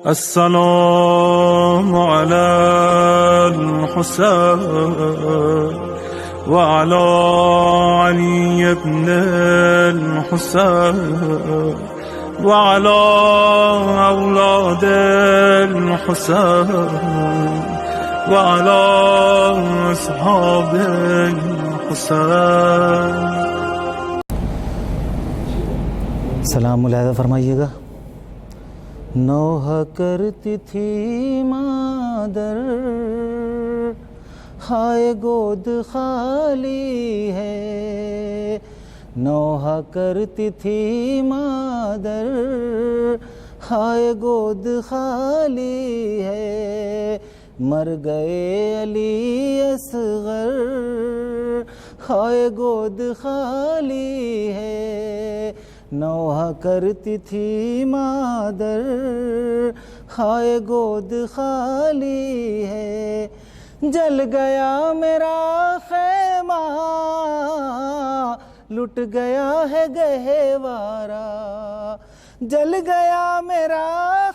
السلام على الحسين وعلى علي بن الحسين وعلى أولاد الحسين وعلى أصحاب الحسين. سلام علیہ فرمائیے گا. نوح کرتی تھی مادر ہائے گود خالی ہے. نوح کرتی تھی مادر ہائے گود خالی ہے. مر گئے علی اصغر ہائے گود خالی ہے. نوح کرتی تھی مادر ہائے گود خالی ہے. جل گیا میرا خیمہ لٹ گیا ہے گہوارہ. جل گیا میرا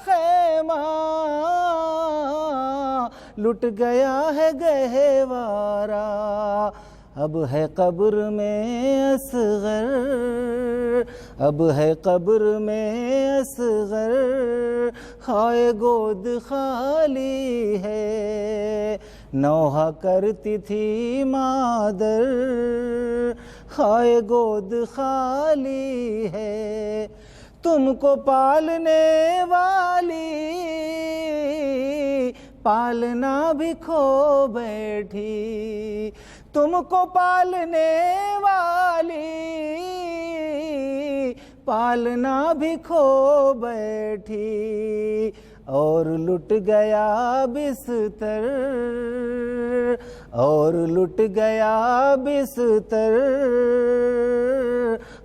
خیمہ لٹ گیا ہے گہوارہ. اب ہے قبر میں اصغر اب ہے قبر میں اصغر ہائے گود خالی ہے. نوح کرتی تھی مادر ہائے گود خالی ہے. تم کو پالنے والی پالنا بھی کھو بیٹھی. تم کو پالنے والی پالنا بھی کھو بیٹھی. اور لٹ گیا بستر اور لٹ گیا بستر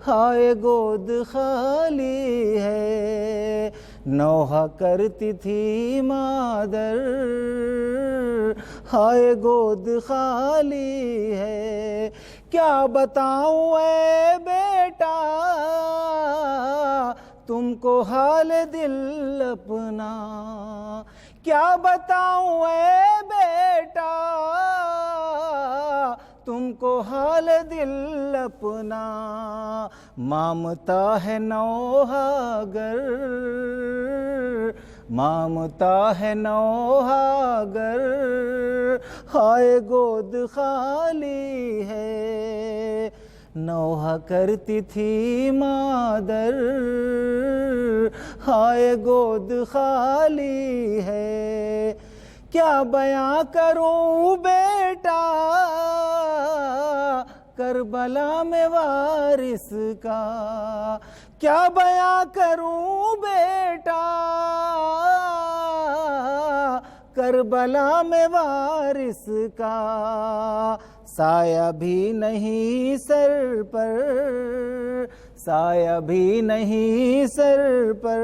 ہائے گود خالی ہے. نوح کرتی تھی مادر ہائے گود خالی ہے. کیا بتاؤں اے بیٹا تم کو حال دل اپنا. کیا بتاؤں اے بیٹا تم کو حال دل اپنا. مامتا ہے نوح گر مامتا ہے نوح گر ہائے گود خالی ہے. نوح کرتی تھی مادر ہائے گود خالی ہے. کیا بیاں کروں بیٹا کربلا میں وارث کا. کیا بیاں کروں بیٹا کربلا میں وارث کا. سایہ بھی نہیں سر پر سایہ بھی نہیں سر پر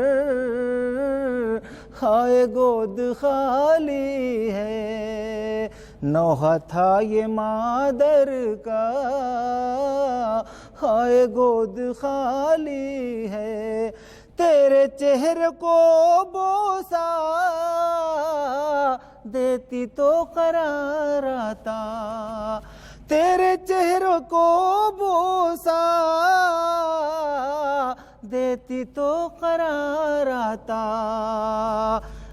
ہائے گود خالی ہے. نوح تھا یہ مادر کا ہائے گود خالی ہے. تیرے چہرے کو بوسا دیتی تو قرار آتا. تیرے چہرے کو بوسا دیتی تو قرار آتا.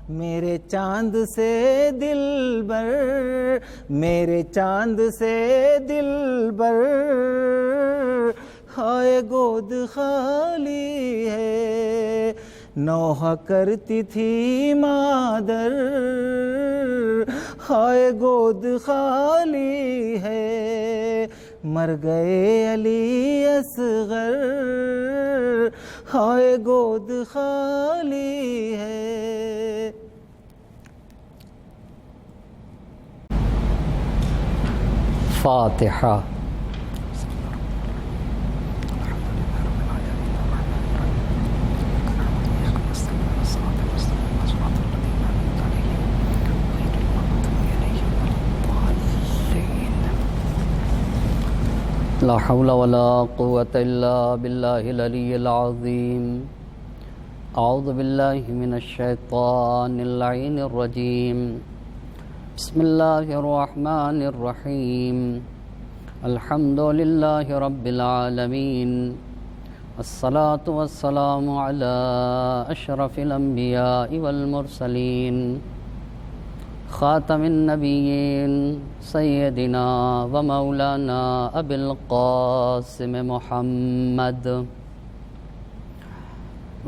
میرے چاند سے دل بر میرے چاند سے دل بر ہائے گود خالی ہے. نوح کرتی تھی مادر ہائے گود خالی ہے. مر گئے علی اصغر ہائے گود خالی ہے. فاتحہ. لا حول ولا قوة إلا بالله العلي العظيم. اعوذ باللہ من الشیطان اللعین الرجیم بسم اللہ الرحمن الرحیم الحمد للہ رب العالمین الصلاة والسلام علی اشرف الانبیاء والمرسلین خاتم النبیین سیدنا و مولانا ابی القاسم محمد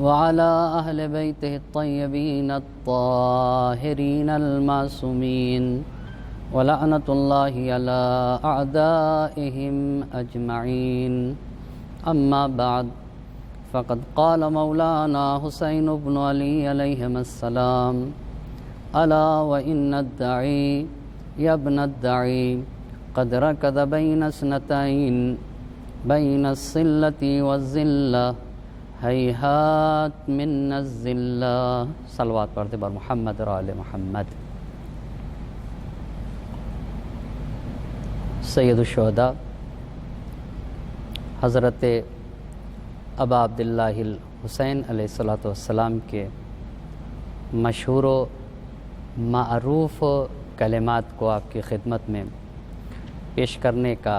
وعلى أهل بيته الطيبين الطاهرين المعصومين ولعنة الله على أعدائهم أجمعين أما بعد فقد قال مولانا حسين بن علي عليهما السلام ألا وإن الدعي يا ابن الدعي قد ركض بين اثنتين بين الصلة والذلة ہیہات من الذلہ صلوات پڑھتے بر محمد اور آل محمد۔ سید الشہداء حضرت ابا عبداللہ الحسین علیہ السلام کے مشہور و معروف کلمات کو آپ کی خدمت میں پیش کرنے کا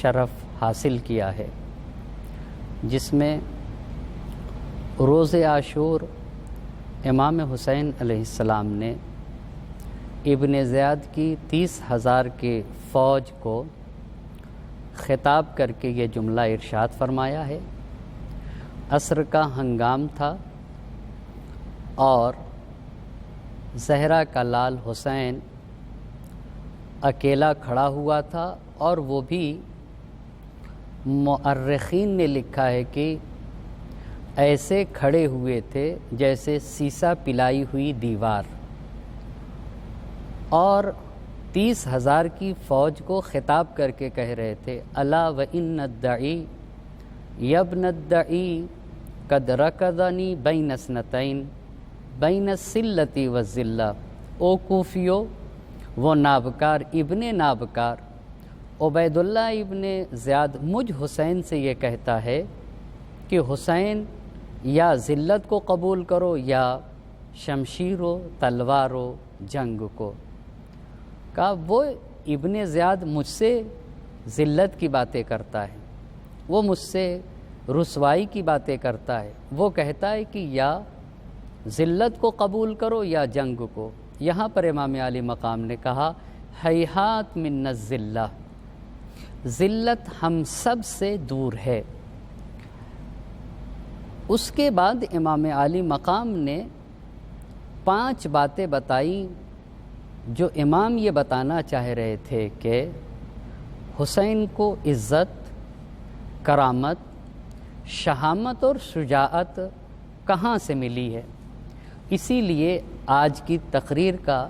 شرف حاصل کیا ہے، جس میں روز عاشور امام حسین علیہ السلام نے ابن زیاد کی 30,000 کی فوج کو خطاب کر کے یہ جملہ ارشاد فرمایا ہے۔ عصر کا ہنگام تھا اور زہرا کا لال حسین اکیلا کھڑا ہوا تھا، اور وہ بھی مؤرخین نے لکھا ہے کہ ایسے کھڑے ہوئے تھے جیسے سیسا پلائی ہوئی دیوار، اور 30,000 کی فوج کو خطاب کر کے کہہ رہے تھے الا وان الدعی یا ابن الدعی قد رکضنی بین اثنتین بین الصلۃ والذلہ۔ او کوفیو، وہ نابکار ابن نابکار عبید اللہ ابن زیاد مجھ حسین سے یہ کہتا ہے کہ حسین یا ذلت کو قبول کرو یا شمشیر و تلوار و جنگ کو۔ کہا وہ ابن زیاد مجھ سے ذلت کی باتیں کرتا ہے، وہ مجھ سے رسوائی کی باتیں کرتا ہے، وہ کہتا ہے کہ یا ذلت کو قبول کرو یا جنگ کو۔ یہاں پر امام علی مقام نے کہا ہیہات من الذلہ، ذلت ہم سب سے دور ہے۔ اس کے بعد امام علی مقام نے 5 باتیں بتائی جو امام یہ بتانا چاہ رہے تھے کہ حسین کو عزت، کرامت، شہامت اور شجاعت کہاں سے ملی ہے۔ اسی لیے آج کی تقریر کا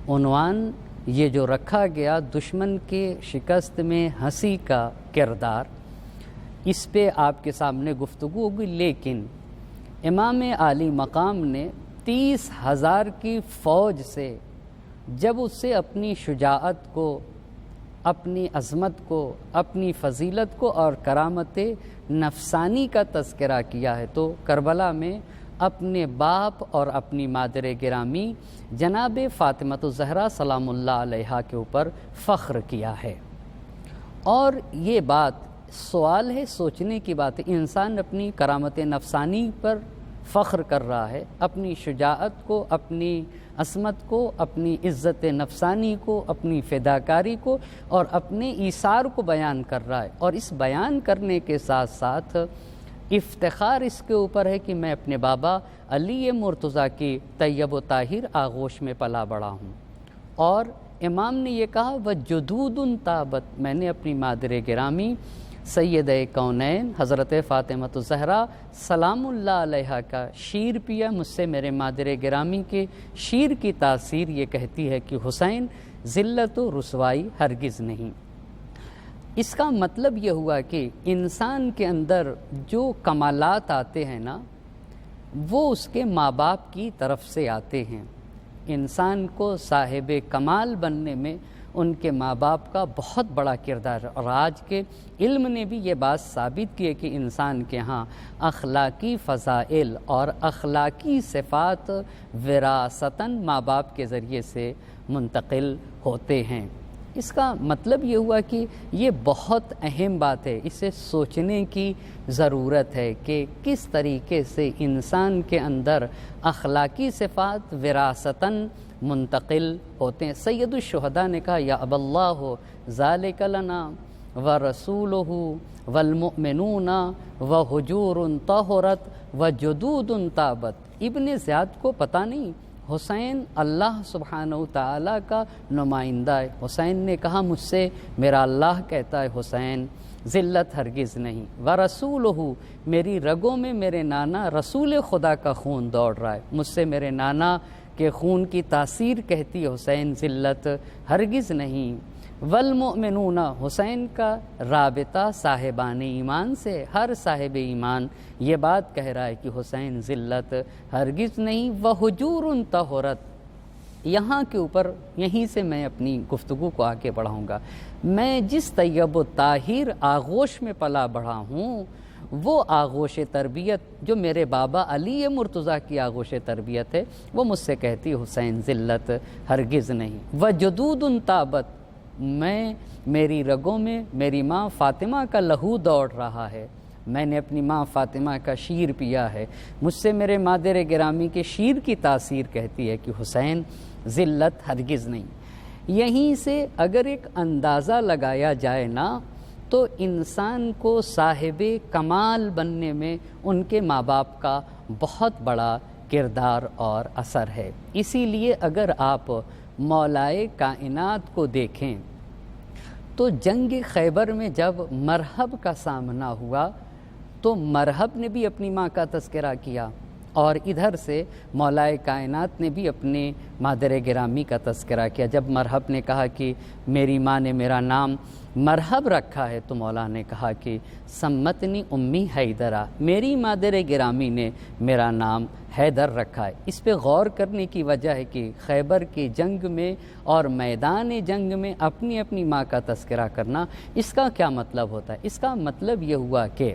عنوان یہ جو رکھا گیا دشمن کے شکست میں ہنسی کا کردار، اس پہ آپ کے سامنے گفتگو ہوگی۔ لیکن امام علی مقام نے 30,000 کی فوج سے جب اس سے اپنی شجاعت کو، اپنی عظمت کو، اپنی فضیلت کو اور کرامت نفسانی کا تذکرہ کیا ہے، تو کربلا میں اپنے باپ اور اپنی مادر گرامی جناب فاطمۃ الزہرا سلام اللہ علیہا کے اوپر فخر کیا ہے۔ اور یہ بات سوال ہے، سوچنے کی بات ہے، انسان اپنی کرامت نفسانی پر فخر کر رہا ہے، اپنی شجاعت کو، اپنی عصمت کو، اپنی عزت نفسانی کو، اپنی فداکاری کو اور اپنے ایثار کو بیان کر رہا ہے، اور اس بیان کرنے کے ساتھ ساتھ افتخار اس کے اوپر ہے کہ میں اپنے بابا علی مرتضیٰ کی طیب و طاہر آغوش میں پلا بڑا ہوں۔ اور امام نے یہ کہا وجدود طابت، میں نے اپنی مادر گرامی سید کونین حضرت فاطمۃ الزہرا سلام اللہ علیہا کا شیر پیا، مجھ سے میرے مادر گرامی کے شیر کی تاثیر یہ کہتی ہے کہ حسین ذلت و رسوائی ہرگز نہیں۔ اس کا مطلب یہ ہوا کہ انسان کے اندر جو کمالات آتے ہیں نا، وہ اس کے ماں باپ کی طرف سے آتے ہیں۔ انسان کو صاحب کمال بننے میں ان کے ماں باپ کا بہت بڑا کردار ہے، اور آج کے علم نے بھی یہ بات ثابت کی ہے کہ انسان کے ہاں اخلاقی فضائل اور اخلاقی صفات وراثتاً ماں باپ کے ذریعے سے منتقل ہوتے ہیں۔ اس کا مطلب یہ ہوا کہ یہ بہت اہم بات ہے، اسے سوچنے کی ضرورت ہے کہ کس طریقے سے انسان کے اندر اخلاقی صفات وراثتاً منتقل ہوتے ہیں۔ سید الشہداء نے کہا یا اب اللہ ذالک لنا ورسولہ والمؤمنون وحجور طہرت وجدود تابت۔ ابن زیاد کو پتہ نہیں، حسین اللہ سبحانہ وتعالی کا نمائندہ ہے۔ حسین نے کہا مجھ سے میرا اللہ کہتا ہے حسین ذلت ہرگز نہیں، ورسولہ میری رگوں میں میرے نانا رسول خدا کا خون دوڑ رہا ہے، مجھ سے میرے نانا کے خون کی تاثیر کہتی ہے حسین ذلت ہرگز نہیں۔ والمؤمنون حسین کا رابطہ صاحبان ایمان سے، ہر صاحب ایمان یہ بات کہہ رہا ہے کہ حسین ذلت ہرگز نہیں۔ وحجور طہرت، یہاں کے اوپر یہیں سے میں اپنی گفتگو کو آگے بڑھاؤں گا۔ میں جس طیب و طاہر آغوش میں پلا بڑھا ہوں وہ آغوش تربیت جو میرے بابا علی مرتضیٰ کی آغوش تربیت ہے وہ مجھ سے کہتی حسین ذلت ہرگز نہیں۔ وجدود تابت، میری رگوں میں میری ماں فاطمہ کا لہو دوڑ رہا ہے، میں نے اپنی ماں فاطمہ کا شیر پیا ہے، مجھ سے میرے مادر گرامی کے شیر کی تاثیر کہتی ہے کہ حسین ذلت ہرگز نہیں۔ یہیں سے اگر ایک اندازہ لگایا جائے نا تو انسان کو صاحب کمال بننے میں ان کے ماں باپ کا بہت بڑا کردار اور اثر ہے۔ اسی لیے اگر آپ مولائے کائنات کو دیکھیں تو جنگ خیبر میں جب مرحب کا سامنا ہوا تو مرحب نے بھی اپنی ماں کا تذکرہ کیا، اور ادھر سے مولائے کائنات نے بھی اپنے مادر گرامی کا تذکرہ کیا۔ جب مرحب نے کہا کہ میری ماں نے میرا نام مرحب رکھا ہے تو مولا نے کہا کہ سمتنی امی حیدرہ، میری مادر گرامی نے میرا نام حیدر رکھا ہے۔ اس پہ غور کرنے کی وجہ ہے کہ خیبر کی جنگ میں اور میدان جنگ میں اپنی اپنی ماں کا تذکرہ کرنا، اس کا کیا مطلب ہوتا ہے؟ اس کا مطلب یہ ہوا کہ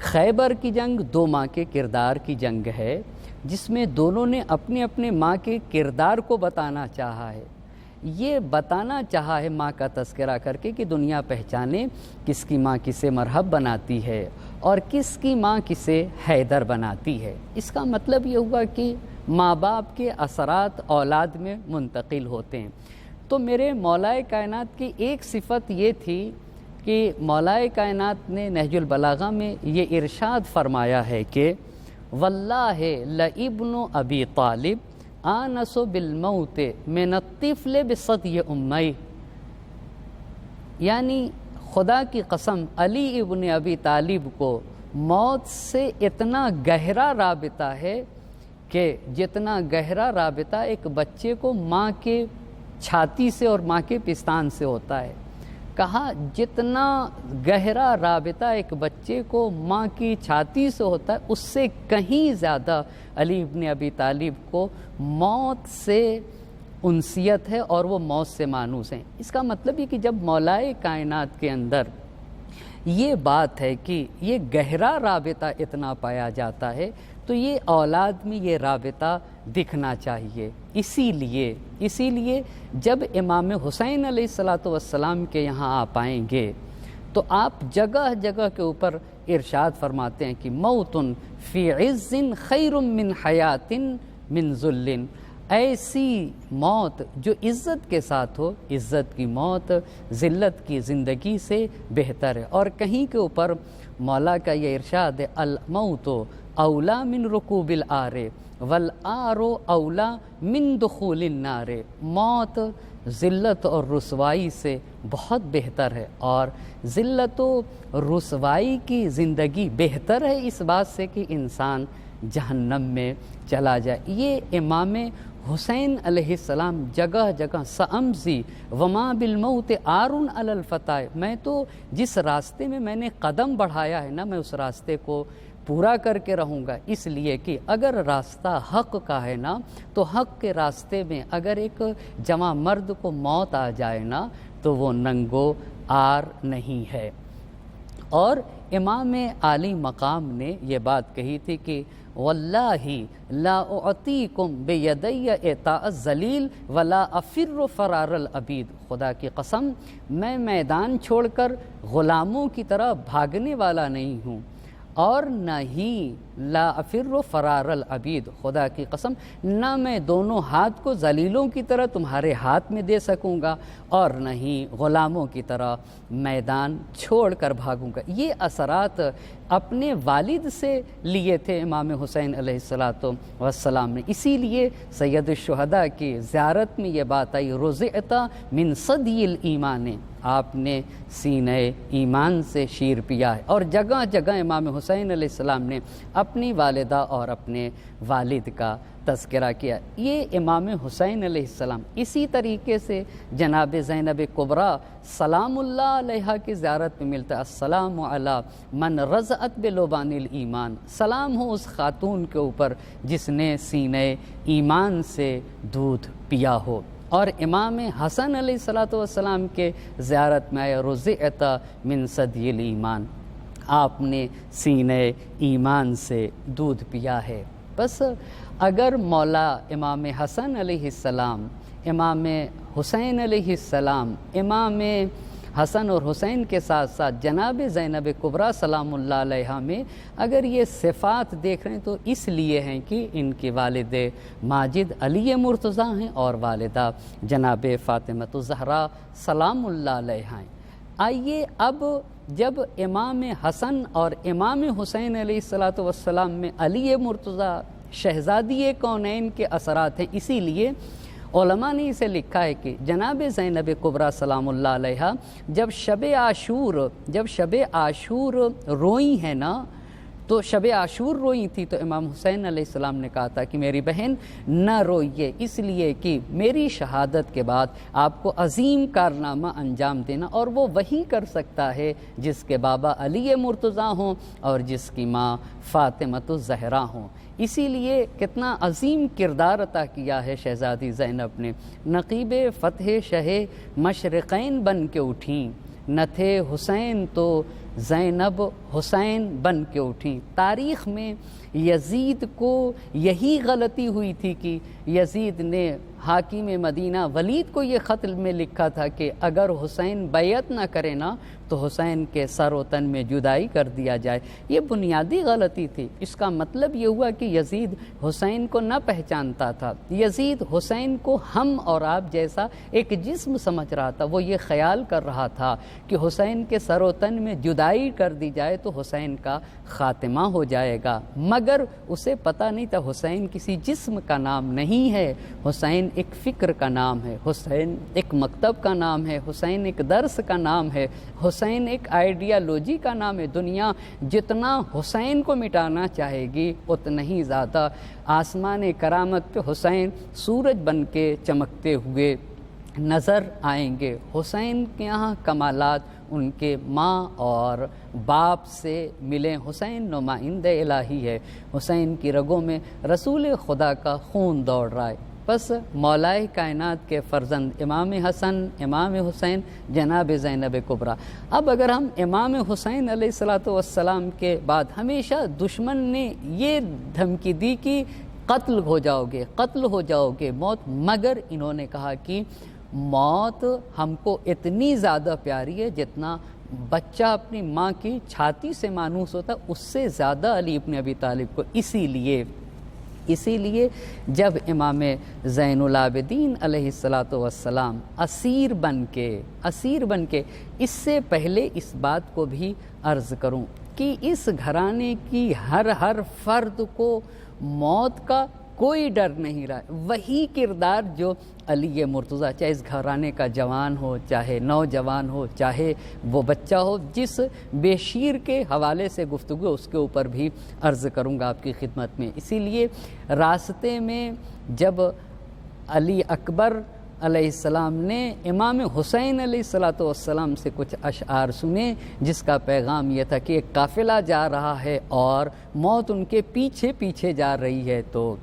خیبر کی جنگ دو ماں کے کردار کی جنگ ہے، جس میں دونوں نے اپنے اپنے ماں کے کردار کو بتانا چاہا ہے۔ یہ بتانا چاہا ہے ماں کا تذکرہ کر کے کہ دنیا پہچانے کس کی ماں کسے مرحب بناتی ہے اور کس کی ماں کسے حیدر بناتی ہے۔ اس کا مطلب یہ ہوا کہ ماں باپ کے اثرات اولاد میں منتقل ہوتے ہیں۔ تو میرے مولائے کائنات کی ایک صفت یہ تھی کہ مولائے کائنات نے نہج البلاغہ میں یہ ارشاد فرمایا ہے کہ واللہ لابن ابی طالب آنس بالموت من الطفل بصدی امی، یعنی خدا کی قسم علی ابن ابی طالب کو موت سے اتنا گہرا رابطہ ہے کہ جتنا گہرا رابطہ ایک بچے کو ماں کے چھاتی سے اور ماں کے پستان سے ہوتا ہے۔ کہا جتنا گہرا رابطہ ایک بچے کو ماں کی چھاتی سے ہوتا ہے اس سے کہیں زیادہ علی ابن ابی طالب کو موت سے انسیت ہے اور وہ موت سے مانوس ہیں۔ اس کا مطلب یہ کہ جب مولائے کائنات کے اندر یہ بات ہے کہ یہ گہرا رابطہ اتنا پایا جاتا ہے تو یہ اولاد میں یہ رابطہ دکھنا چاہیے۔ اسی لیے جب امام حسین علیہ الصلاۃ والسلام کے یہاں آپ آئیں گے تو آپ جگہ جگہ کے اوپر ارشاد فرماتے ہیں کہ موت فی عز خیر من حیات من ذل، ایسی موت جو عزت کے ساتھ ہو، عزت کی موت ذلت کی زندگی سے بہتر ہے۔ اور کہیں کے اوپر مولا کا یہ ارشاد ہے الموت اولا من رکوب العار والعار اولا من دخول النار، موت ذلت اور رسوائی سے بہت بہتر ہے، اور ذلت و رسوائی کی زندگی بہتر ہے اس بات سے کہ انسان جہنم میں چلا جائے۔ یہ امام حسین علیہ السلام جگہ جگہ سأمضی وما بالموت عار علی الفتاة، میں تو جس راستے میں نے قدم بڑھایا ہے نا، میں اس راستے کو پورا کر کے رہوں گا، اس لیے کہ اگر راستہ حق کا ہے نا تو حق کے راستے میں اگر ایک جوان مرد کو موت آ جائے نا تو وہ ننگو آر نہیں ہے۔ اور امام عالی مقام نے یہ بات کہی تھی کہ واللہ لا اعطیکم بیدی اعطاء الذلیل ولا افر فرار العبید، خدا کی قسم میں میدان چھوڑ کر غلاموں کی طرح بھاگنے والا نہیں ہوں، اور نہ ہی لا افر فرار العبید، خدا کی قسم نہ میں دونوں ہاتھ کو ذلیلوں کی طرح تمہارے ہاتھ میں دے سکوں گا اور نہ ہی غلاموں کی طرح میدان چھوڑ کر بھاگوں گا۔ یہ اثرات اپنے والد سے لیے تھے امام حسین علیہ السلام نے، اسی لیے سید الشہداء کی زیارت میں یہ بات آئی رضعت من ثدی الایمان، آپ نے سینہ ایمان سے شیر پیا ہے۔ اور جگہ جگہ امام حسین علیہ السلام نے اپنی والدہ اور اپنے والد کا تذکرہ کیا۔ یہ امام حسین علیہ السلام اسی طریقے سے جناب زینب کبریٰ سلام اللہ علیہا کی زیارت میں ملتا ہے، السلام علی من رضعت بلبان الایمان، سلام ہو اس خاتون کے اوپر جس نے سینہ ایمان سے دودھ پیا ہو۔ اور امام حسن علیہ السلام کے زیارت میں آیا رضعت من ثدی الایمان، آپ نے سینہ ایمان سے دودھ پیا ہے۔ بس اگر مولا امام حسن علیہ السلام، امام حسین علیہ السلام، امام حسن اور حسین کے ساتھ ساتھ جناب زینب کبریٰ سلام اللہ علیہا میں اگر یہ صفات دیکھ رہے ہیں تو اس لیے ہیں کہ ان کے والد ماجد علی مرتضیٰ ہیں اور والدہ جناب فاطمۃ الزہرا سلام اللہ علیہا ہیں۔ آئیے اب جب امام حسن اور امام حسین علیہ السلام میں علی مرتضیٰ شہزادی کونین کے اثرات ہیں، اسی لیے علماء نے اسے لکھا ہے کہ جناب زینب کبریٰ سلام اللہ علیہا جب شب عاشور روئی ہیں نا، تو شب عاشور روئی تھی تو امام حسین علیہ السلام نے کہا تھا کہ میری بہن نہ روئیے، اس لیے کہ میری شہادت کے بعد آپ کو عظیم کارنامہ انجام دینا، اور وہ وہی کر سکتا ہے جس کے بابا علی مرتضیٰ ہوں اور جس کی ماں فاطمۃ الزہرا ہوں۔ اسی لیے کتنا عظیم کردار عطا کیا ہے شہزادی زینب نے۔ نقیب فتح شہ مشرقین بن کے اٹھیں، نہ تھے حسین تو زینب حسین بن کے اٹھیں۔ تاریخ میں یزید کو یہی غلطی ہوئی تھی کہ یزید نے حاکم مدینہ ولید کو یہ خط میں لکھا تھا کہ اگر حسین بیعت نہ کرے نا تو حسین کے سر و تن میں جدائی کر دیا جائے۔ یہ بنیادی غلطی تھی۔ اس کا مطلب یہ ہوا کہ یزید حسین کو نہ پہچانتا تھا، یزید حسین کو ہم اور آپ جیسا ایک جسم سمجھ رہا تھا۔ وہ یہ خیال کر رہا تھا کہ حسین کے سر و تن میں جدائی کر دی جائے تو حسین کا خاتمہ ہو جائے گا، مگر اسے پتہ نہیں تھا حسین کسی جسم کا نام نہیں ہے، حسین ایک فکر کا نام ہے، حسین ایک مکتب کا نام ہے، حسین ایک درس کا نام ہے، حسین ایک آئیڈیالوجی کا نام ہے۔ دنیا جتنا حسین کو مٹانا چاہے گی اتنا ہی زیادہ آسمان کرامت پہ حسین سورج بن کے چمکتے ہوئے نظر آئیں گے۔ حسین کے یہاں کمالات ان کے ماں اور باپ سے ملیں۔ حسین نمائندہ الہی ہے، حسین کی رگوں میں رسول خدا کا خون دوڑ رہا ہے۔ بس مولائے کائنات کے فرزند امام حسن، امام حسین، جناب زینب کبریٰ۔ اب اگر ہم امام حسین علیہ السلام کے بعد ہمیشہ دشمن نے یہ دھمکی دی کہ قتل ہو جاؤ گے، قتل ہو جاؤ گے، موت، مگر انہوں نے کہا کہ موت ہم کو اتنی زیادہ پیاری ہے جتنا بچہ اپنی ماں کی چھاتی سے مانوس ہوتا ہے، اس سے زیادہ علی ابن ابی طالب کو۔ اسی لیے جب امام زین العابدین علیہ السلام اسیر بن کے اس سے پہلے اس بات کو بھی عرض کروں کہ اس گھرانے کی ہر فرد کو موت کا کوئی ڈر نہیں رہا۔ وہی کردار جو علی مرتضیٰ، چاہے اس گھرانے کا جوان ہو، چاہے نوجوان ہو، چاہے وہ بچہ ہو، جس بے شیر کے حوالے سے گفتگو اس کے اوپر بھی عرض کروں گا آپ کی خدمت میں۔ اسی لیے راستے میں جب علی اکبر علیہ السلام نے امام حسین علیہ السلام سے کچھ اشعار سنے، جس کا پیغام یہ تھا کہ ایک قافلہ جا رہا ہے اور موت ان کے پیچھے پیچھے جا رہی ہے۔ تو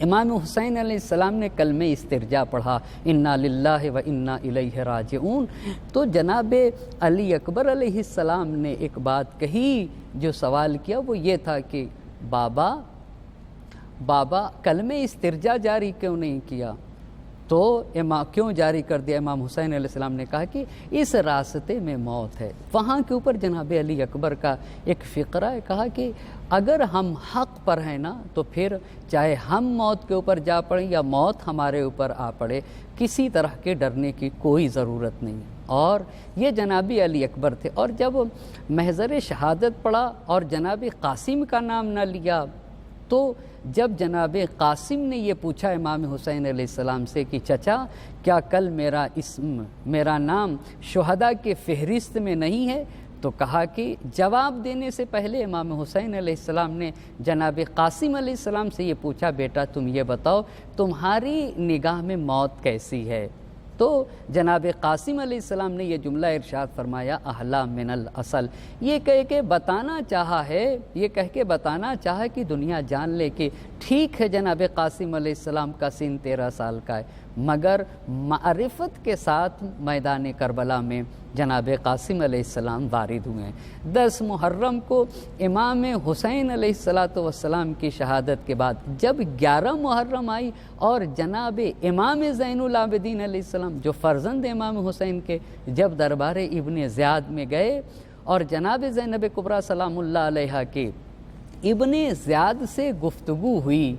امام حسین علیہ السلام نے کلمہ استرجاع پڑھا، انا للہ و انا الیہ راجعون۔ تو جناب علی اکبر علیہ السلام نے ایک بات کہی، جو سوال کیا وہ یہ تھا کہ بابا کلمہ استرجاع جاری کیوں نہیں کیا؟ تو کیوں جاری کر دیا؟ امام حسین علیہ السلام نے کہا کہ اس راستے میں موت ہے۔ وہاں کے اوپر جناب علی اکبر کا ایک فقرہ ہے، کہا کہ اگر ہم حق پر ہیں نا تو پھر چاہے ہم موت کے اوپر جا پڑیں یا موت ہمارے اوپر آ پڑے، کسی طرح کے ڈرنے کی کوئی ضرورت نہیں ہے۔ اور یہ جناب علی اکبر تھے۔ اور جب محضر شہادت پڑھا اور جناب قاسم کا نام نہ لیا، تو جب جناب قاسم نے یہ پوچھا امام حسین علیہ السلام سے کہ چچا کیا کل میرا نام شہداء کے فہرست میں نہیں ہے، تو کہا کہ جواب دینے سے پہلے امام حسین علیہ السلام نے جناب قاسم علیہ السلام سے یہ پوچھا، بیٹا تم یہ بتاؤ تمہاری نگاہ میں موت کیسی ہے؟ تو جناب قاسم علیہ السلام نے یہ جملہ ارشاد فرمایا، احلا من الاصل، یہ کہہ کے بتانا چاہا کہ دنیا جان لے کہ ٹھیک ہے جناب قاسم علیہ السلام کا سن 13 سال کا ہے، مگر معرفت کے ساتھ میدان کربلا میں جناب قاسم علیہ السلام وارد ہوئے ہیں۔ 10 محرم کو امام حسین علیہ السلام کی شہادت کے بعد جب 11 محرم آئی اور جناب امام زین العابدین علیہ السلام جو فرزند امام حسین کے جب دربار ابن زیاد میں گئے اور جناب زینب کبریٰ سلام اللہ علیہا کے ابن زیاد سے گفتگو ہوئی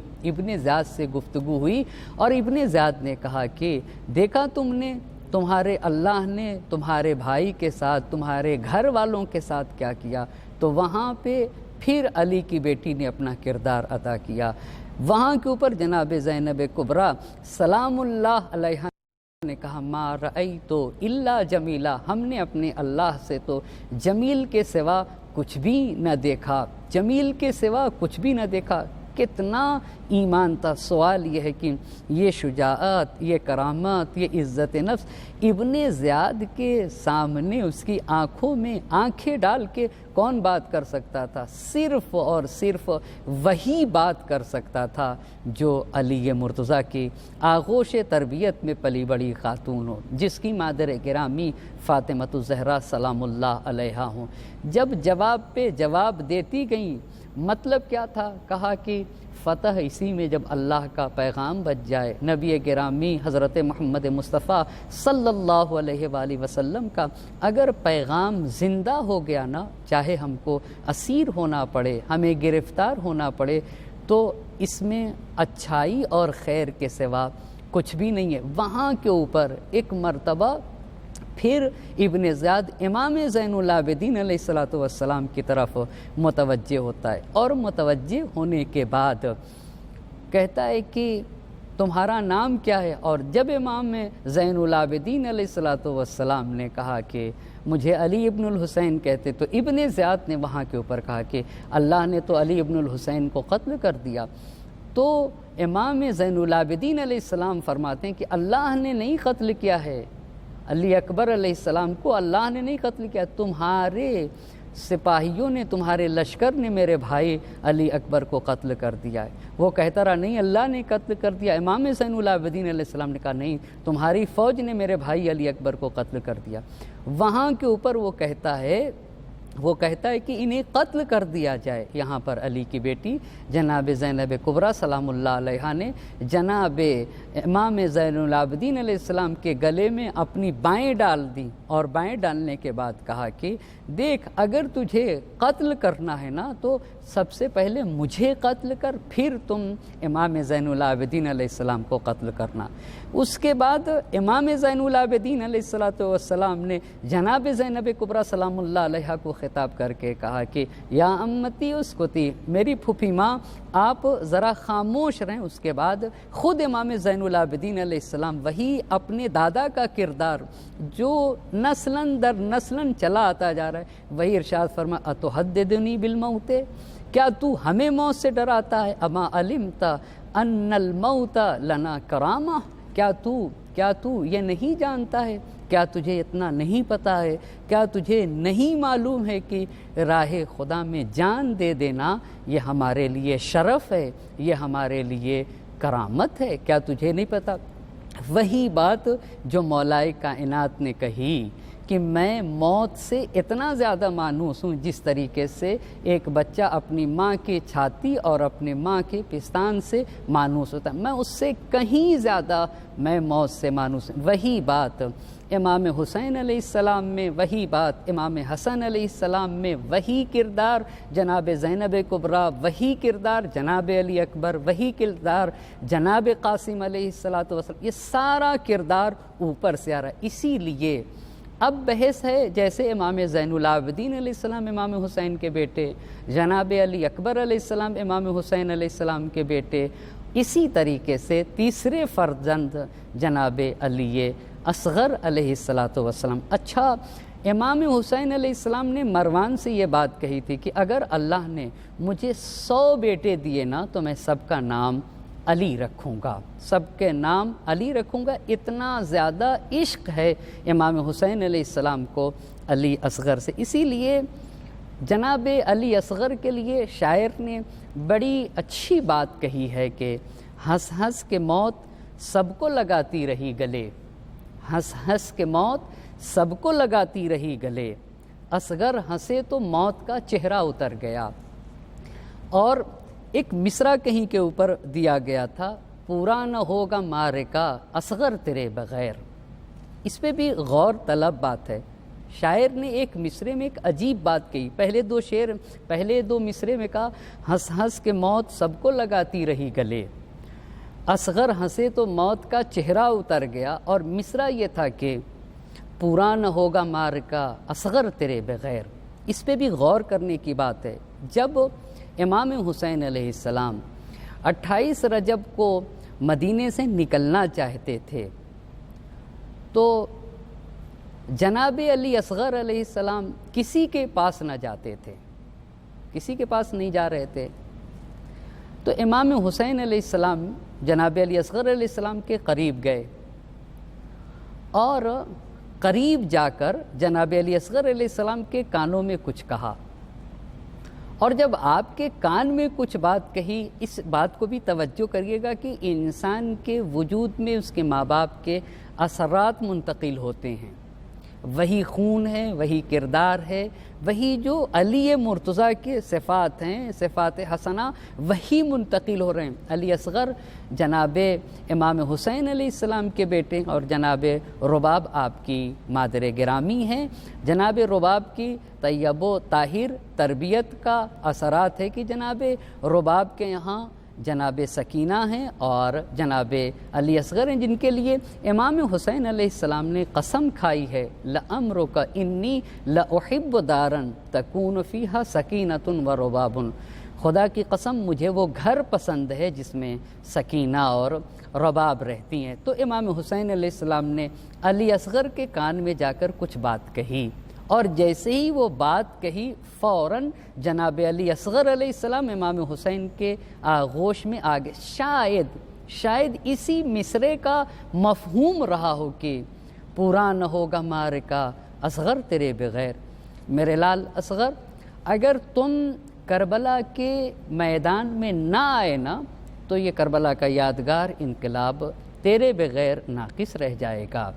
اور ابن زیاد نے کہا کہ دیکھا تم نے تمہارے اللہ نے تمہارے بھائی کے ساتھ تمہارے گھر والوں کے ساتھ کیا کیا، تو وہاں پہ پھر علی کی بیٹی نے اپنا کردار ادا کیا۔ وہاں کے اوپر جناب زینب کبریٰ سلام اللہ علیہا نے کہا ما رأیت الا جمیلا، ہم نے اپنے اللہ سے تو جمیل کے سوا کچھ بھی نہ دیکھا، کتنا ایمان تھا۔ سوال یہ ہے کہ یہ شجاعت، یہ کرامت، یہ عزت نفس ابن زیاد کے سامنے اس کی آنکھوں میں آنکھیں ڈال کے کون بات کر سکتا تھا؟ صرف اور صرف وہی بات کر سکتا تھا جو علی مرتضیٰ کی آغوش تربیت میں پلی بڑی خاتون ہو، جس کی مادر گرامی فاطمۃ الزہرا سلام اللہ علیہا ہوں۔ جب جواب پہ جواب دیتی گئیں، مطلب کیا تھا؟ کہا کہ فتح اسی میں جب اللہ کا پیغام بچ جائے، نبی گرامی حضرت محمد مصطفیٰ صلی اللہ علیہ وآلہ وسلم کا اگر پیغام زندہ ہو گیا نا، چاہے ہم کو اسیر ہونا پڑے، ہمیں گرفتار ہونا پڑے، تو اس میں اچھائی اور خیر کے سوا کچھ بھی نہیں ہے۔ وہاں کے اوپر ایک مرتبہ پھر ابن زیاد امام زین العابدین علیہ السلام کی طرف متوجہ ہوتا ہے، اور متوجہ ہونے کے بعد کہتا ہے کہ تمہارا نام کیا ہے؟ اور جب امام زین العابدین علیہ السلام نے کہا کہ مجھے علی ابن الحسین کہتے، تو ابن زیاد نے وہاں کے اوپر کہا کہ اللہ نے تو علی ابن الحسین کو قتل کر دیا۔ تو امام زین العابدین علیہ السلام فرماتے ہیں کہ اللہ نے نہیں قتل کیا ہے، علی اکبر علیہ السلام کو اللہ نے نہیں قتل کیا، تمہارے سپاہیوں نے، تمہارے لشکر نے میرے بھائی علی اکبر کو قتل کر دیا ہے۔ وہ کہتا رہا نہیں اللہ نے قتل کر دیا۔ امام زین العابدین علیہ السلام نے کہا نہیں، تمہاری فوج نے میرے بھائی علی اکبر کو قتل کر دیا۔ وہاں کے اوپر وہ کہتا ہے کہ انہیں قتل کر دیا جائے۔ یہاں پر علی کی بیٹی جناب زینب کبریٰ سلام اللہ علیہا نے جناب امام زین العابدین علیہ السلام کے گلے میں اپنی بائیں ڈال دی، اور بائیں ڈالنے کے بعد کہا کہ دیکھ اگر تجھے قتل کرنا ہے نا تو سب سے پہلے مجھے قتل کر، پھر تم امام زین العابدین علیہ السلام کو قتل کرنا۔ اس کے بعد امام زین العابدین علیہ السلام نے جناب زینب کبریٰ سلام اللہ علیہا کو خطاب کر کے کہا کہ یا امتی اسکتی، میری پھوپھی ماں آپ ذرا خاموش رہیں۔ اس کے بعد خود امام زین العابدین علیہ السلام وہی اپنے دادا کا کردار جو نسلاً در نسلاً چلا آتا جا رہا ہے، وہی ارشاد فرما اتحدثنی بالموت، کیا تو ہمیں موت سے ڈراتا ہے؟ اما علمت ان الموت لنا کرامہ، کیا تو یہ نہیں جانتا ہے؟ کیا تجھے اتنا نہیں پتہ ہے؟ کیا تجھے نہیں معلوم ہے کہ راہ خدا میں جان دے دینا یہ ہمارے لیے شرف ہے، یہ ہمارے لیے کرامت ہے؟ کیا تجھے نہیں پتہ؟ وہی بات جو مولائے کائنات نے کہی کہ میں موت سے اتنا زیادہ مانوس ہوں جس طریقے سے ایک بچہ اپنی ماں کی چھاتی اور اپنی ماں کے پستان سے مانوس ہوتا ہے، میں اس سے کہیں زیادہ میں موت سے مانوس ہوں۔ وہی بات امام حسین علیہ السلام میں، وہی بات امام حسن علیہ السلام میں، وہی کردار جناب زینب کبریٰ، وہی کردار جناب علی اکبر، وہی کردار جناب قاسم علیہ السلام، یہ سارا کردار اوپر سے آ رہا ہے۔ اسی لیے اب بحث ہے جیسے امام زین العابدین علیہ السلام امام حسین کے بیٹے، جناب علی اکبر علیہ السلام امام حسین علیہ السلام کے بیٹے، اسی طریقے سے تیسرے فرزند جناب علی اصغر علیہ السلام۔ اچھا، امام حسین علیہ السلام نے مروان سے یہ بات کہی تھی کہ اگر اللہ نے مجھے 100 بیٹے دیے نا تو میں سب کا نام علی رکھوں گا، سب کے نام علی رکھوں گا۔ اتنا زیادہ عشق ہے امام حسین علیہ السلام کو علی اصغر سے۔ اسی لیے جناب علی اصغر کے لیے شاعر نے بڑی اچھی بات کہی ہے کہ ہنس ہنس کے موت سب کو لگاتی رہی گلے، ہنس ہنس کے موت سب کو لگاتی رہی گلے، اصغر ہنسے تو موت کا چہرہ اتر گیا۔ اور ایک مصرع کہیں کے اوپر دیا گیا تھا، پورا نہ ہوگا معرکہ اصغر تیرے بغیر۔ اس پہ بھی غور طلب بات ہے۔ شاعر نے ایک مصرے میں ایک عجیب بات کہی، پہلے دو مصرے میں کہا ہنس ہنس کے موت سب کو لگاتی رہی گلے، اصغر ہنسے تو موت کا چہرہ اتر گیا، اور مصرع یہ تھا کہ پورا نہ ہوگا معرکہ اصغر تیرے بغیر۔ اس پہ بھی غور کرنے کی بات ہے۔ جب امام حسین علیہ السلام 28 رجب کو مدینے سے نکلنا چاہتے تھے تو جناب علی اصغر علیہ السلام کسی کے پاس نہ جاتے تھے، کسی کے پاس نہیں جا رہے تھے۔ تو امام حسین علیہ السلام جناب علی اصغر علیہ السلام کے قریب گئے، اور قریب جا کر جناب علی اصغر علیہ السلام کے کانوں میں کچھ کہا، اور جب آپ کے کان میں کچھ بات کہی، اس بات کو بھی توجہ کریے گا کہ انسان کے وجود میں اس کے ماں باپ کے اثرات منتقل ہوتے ہیں، وہی خون ہے، وہی کردار ہے، وہی جو علی مرتضیٰ کے صفات ہیں، صفات حسنہ، وہی منتقل ہو رہے ہیں۔ علی اصغر جناب امام حسین علیہ السلام کے بیٹے، اور جناب رباب آپ کی مادر گرامی ہیں۔ جناب رباب کی طیب و طاہر تربیت کا اثرات ہے کہ جناب رباب کے یہاں جناب سکینہ ہیں اور جناب علی اصغر ہیں، جن کے لیے امام حسین علیہ السلام نے قسم کھائی ہے، لَأَمْرُكَ إِنِّي لَأُحِبُّ دَارًا تَكُونُ فِيهَا سَكِينَةٌ وَرُبَابٌ۔ خدا کی قسم مجھے وہ گھر پسند ہے جس میں سکینہ اور رباب رہتی ہیں۔ تو امام حسین علیہ السلام نے علی اصغر کے کان میں جا کر کچھ بات کہی، اور جیسے ہی وہ بات کہی فوراً جناب علی اصغر علیہ السلام امام حسین کے آغوش میں آگے۔ شاید اسی مصرے کا مفہوم رہا ہو کہ پورا نہ ہوگا معرکہ اصغر تیرے بغیر۔ میرے لال اصغر، اگر تم کربلا کے میدان میں نہ آئے نا تو یہ کربلا کا یادگار انقلاب تیرے بغیر ناقص رہ جائے گا۔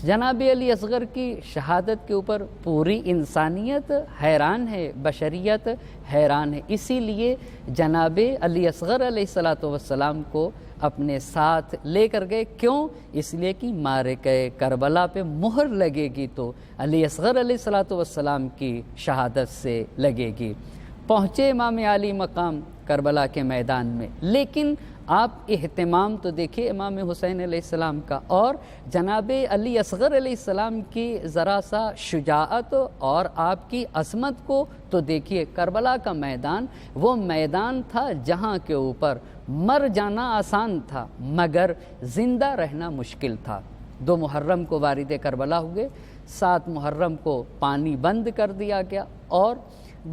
جناب علی اصغر کی شہادت کے اوپر پوری انسانیت حیران ہے، بشریت حیران ہے۔ اسی لیے جناب علی اصغر علیہ السلام کو اپنے ساتھ لے کر گئے۔ کیوں؟ اس لیے کہ معرکہ کربلا پہ مہر لگے گی تو علی اصغر علیہ السلام کی شہادت سے لگے گی۔ پہنچے امام عالی مقام کربلا کے میدان میں، لیکن آپ اہتمام تو دیکھیں امام حسین علیہ السلام کا، اور جناب علی اصغر علیہ السلام کی ذرا سا شجاعت اور آپ کی عظمت کو تو دیکھیے۔ کربلا کا میدان وہ میدان تھا جہاں کے اوپر مر جانا آسان تھا مگر زندہ رہنا مشکل تھا۔ 2 محرم کو وارد کربلا ہوئے، 7 محرم کو پانی بند کر دیا گیا، اور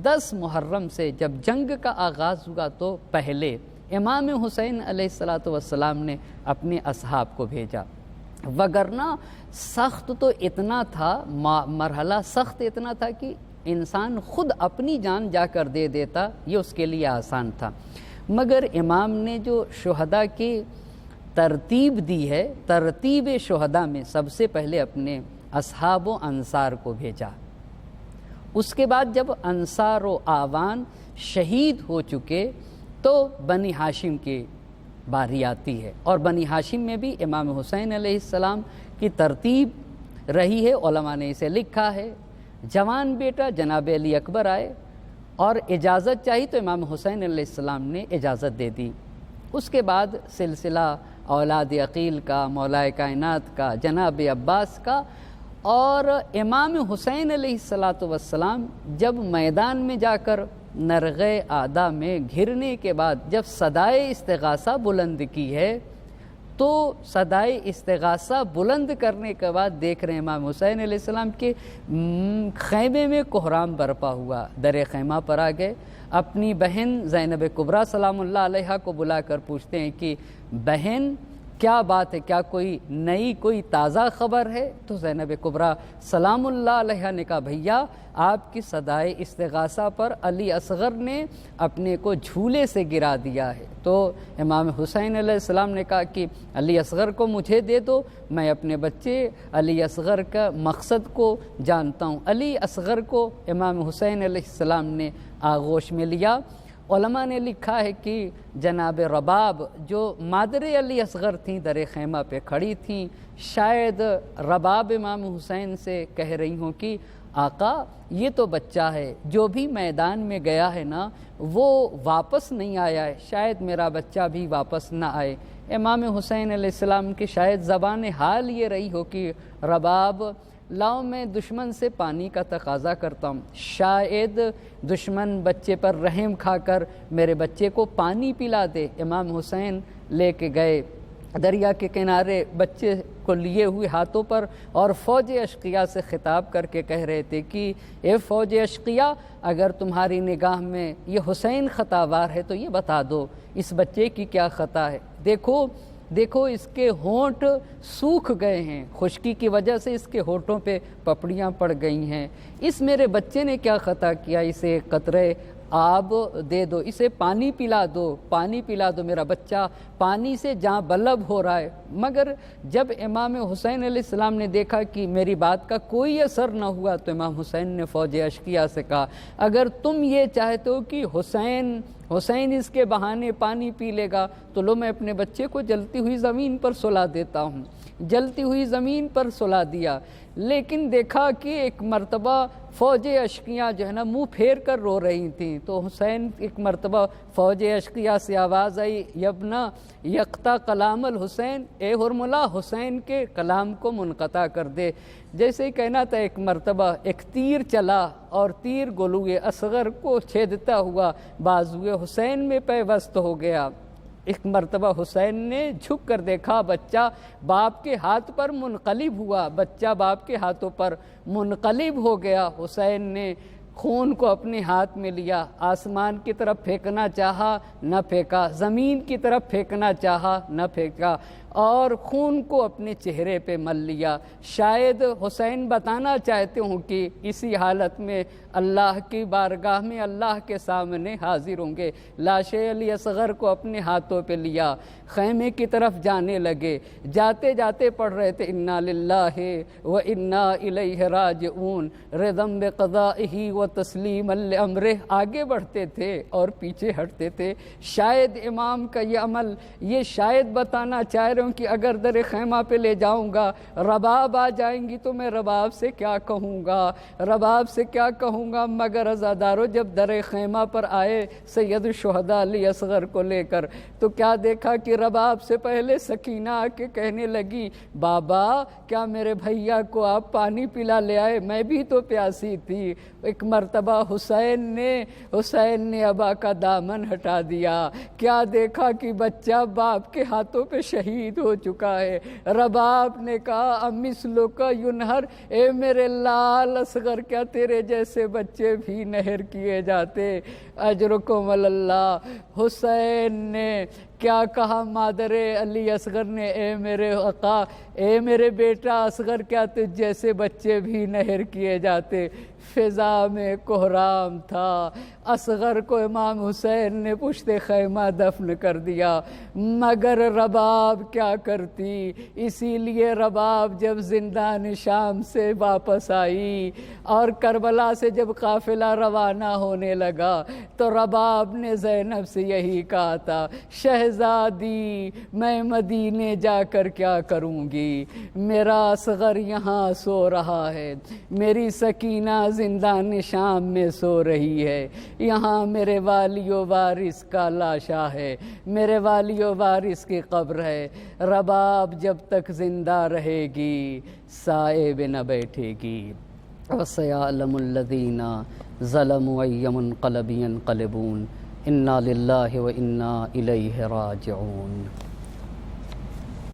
10 محرم سے جب جنگ کا آغاز ہوا تو پہلے امام حسین علیہ السلام نے اپنے اصحاب کو بھیجا، وگرنہ سخت تو اتنا تھا، مرحلہ سخت اتنا تھا کہ انسان خود اپنی جان جا کر دے دیتا، یہ اس کے لیے آسان تھا۔ مگر امام نے جو شہداء کی ترتیب دی ہے، ترتیب شہداء میں سب سے پہلے اپنے اصحاب و انصار کو بھیجا۔ اس کے بعد جب انصار و آوان شہید ہو چکے تو بنی ہاشم کی باری آتی ہے، اور بنی ہاشم میں بھی امام حسین علیہ السلام کی ترتیب رہی ہے۔ علماء نے اسے لکھا ہے، جوان بیٹا جناب علی اکبر آئے اور اجازت چاہی تو امام حسین علیہ السلام نے اجازت دے دی۔ اس کے بعد سلسلہ اولاد عقیل کا، مولا کائنات کا، جناب عباس کا، اور امام حسین علیہ السلام جب میدان میں جا کر نرغے آدھا میں گھرنے کے بعد جب صدائے استغاثہ بلند کی ہے، تو صدائے استغاثہ بلند کرنے کے بعد دیکھ رہے ہیں امام حسین علیہ السلام کے خیمے میں کوہرام برپا ہوا، در خیمہ پر آ گئے، اپنی بہن زینب کبریٰ سلام اللہ علیہا کو بلا کر پوچھتے ہیں کہ بہن کیا بات ہے، کیا کوئی نئی کوئی تازہ خبر ہے؟ تو زینب کبریٰ سلام اللہ علیہا نے کہا بھیا آپ کی صدائے استغاثہ پر علی اصغر نے اپنے کو جھولے سے گرا دیا ہے۔ تو امام حسین علیہ السلام نے کہا کہ علی اصغر کو مجھے دے دو، میں اپنے بچے علی اصغر کا مقصد کو جانتا ہوں۔ علی اصغر کو امام حسین علیہ السلام نے آغوش میں لیا۔ علماء نے لکھا ہے کہ جناب رباب جو مادر علی اصغر تھیں در خیمہ پہ کھڑی تھیں، شاید رباب امام حسین سے کہہ رہی ہوں کہ آقا یہ تو بچہ ہے، جو بھی میدان میں گیا ہے نا وہ واپس نہیں آیا ہے، شاید میرا بچہ بھی واپس نہ آئے۔ امام حسین علیہ السلام کی شاید زبان حال یہ رہی ہو کہ رباب لاؤ میں دشمن سے پانی کا تقاضا کرتا ہوں، شاید دشمن بچے پر رحم کھا کر میرے بچے کو پانی پلا دے۔ امام حسین لے کے گئے دریا کے کنارے بچے کو لیے ہوئے ہاتھوں پر، اور فوج اشقیاء سے خطاب کر کے کہہ رہے تھے کہ اے فوج اشقیاء، اگر تمہاری نگاہ میں یہ حسین خطاوار ہے تو یہ بتا دو اس بچے کی کیا خطا ہے۔ دیکھو اس کے ہونٹ سوکھ گئے ہیں، خشکی کی وجہ سے اس کے ہونٹوں پہ پپڑیاں پڑ گئی ہیں، اس میرے بچے نے کیا خطا کیا، اسے قطرے آب دے دو، اسے پانی پلا دو، میرا بچہ پانی سے جاں بلب ہو رہا ہے۔ مگر جب امام حسین علیہ السلام نے دیکھا کہ میری بات کا کوئی اثر نہ ہوا تو امام حسین نے فوج اشقیاء سے کہا اگر تم یہ چاہتے ہو کہ حسین اس کے بہانے پانی پی لے گا تو لو میں اپنے بچے کو جلتی ہوئی زمین پر سلا دیتا ہوں۔ جلتی ہوئی زمین پر سلا دیا، لیکن دیکھا کہ ایک مرتبہ فوج اشقیاء جو ہے نا منہ پھیر کر رو رہی تھیں، تو حسین ایک مرتبہ فوج اشقیاء سے آواز آئی یبنا یقطع کلام الحسین، اے حرملا حسین کے کلام کو منقطع کر دے۔ جیسے ہی کہنا تھا ایک مرتبہ ایک تیر چلا اور تیر گلوئے اصغر کو چھیدتا ہوا بازوئے حسین میں پیوست ہو گیا۔ ایک مرتبہ حسین نے جھک کر دیکھا بچہ باپ کے ہاتھ پر منقلب ہوا، بچہ باپ کے ہاتھوں پر منقلب ہو گیا۔ حسین نے خون کو اپنے ہاتھ میں لیا، آسمان کی طرف پھینکنا چاہا نہ پھینکا، زمین کی طرف پھینکنا چاہا نہ پھینکا، اور خون کو اپنے چہرے پہ مل لیا۔ شاید حسین بتانا چاہتے ہوں کہ اسی حالت میں اللہ کی بارگاہ میں اللہ کے سامنے حاضر ہوں گے۔ لاش علی اصغر کو اپنے ہاتھوں پہ لیا، خیمے کی طرف جانے لگے، جاتے جاتے پڑھ رہے تھے انا للہ و انا الیہ راجعون رضم بقضائہ و تسلیما لامرہ، آگے بڑھتے تھے اور پیچھے ہٹتے تھے۔ شاید امام کا یہ عمل یہ شاید بتانا چاہ رہے ہوں کہ اگر در خیمہ پہ لے جاؤں گا رباب آ جائیں گی تو میں رباب سے کیا کہوں گا، مگر عزادارو جب در خیمہ پر آئے سید الشہداء علی اصغر کو لے کر تو کیا دیکھا کہ رباب سے پہلے سکینہ آ کے کہنے لگی بابا کیا میرے بھیا کو آپ پانی پلا لے آئے، میں بھی تو پیاسی تھی۔ ایک مرتبہ حسین نے ابا کا دامن ہٹا دیا، کیا دیکھا کہ بچہ باپ کے ہاتھوں پہ شہید ہو چکا ہے۔ رباب نے کہا امثلو کا ینہر، اے میرے لال اصغر کیا تیرے جیسے بچے بھی نہر کیے جاتے، اجرکم اللہ۔ حسین نے کیا کہا مادر علی اصغر نے، اے میرے آقا، اے میرے بیٹا اصغر، کیا تجھ جیسے بچے بھی نہر کیے جاتے؟ فضا میں کوہرام تھا، اصغر کو امام حسین نے پشت خیمہ دفن کر دیا، مگر رباب کیا کرتی؟ اسی لیے رباب جب زندان شام سے واپس آئی اور کربلا سے جب قافلہ روانہ ہونے لگا تو رباب نے زینب سے یہی کہا تھا، شہزادی میں مدینے جا کر کیا کروں گی؟ میرا اصغر یہاں سو رہا ہے، میری سکینہ زندان شام میں سو رہی ہے، یہاں میرے والی و وارث کا لاشا ہے، میرے والی و وارث کی قبر ہے، رباب جب تک زندہ رہے گی سائے پہ نہ بیٹھے گی۔ وَسَيَعْلَمُ الَّذِينَ ظَلَمُوا أَيَّ مُنقَلَبٍ يَنقَلِبُونَ اِنَّا لِلَّهِ وَإِنَّا إِلَيْهِ رَاجِعُونَ۔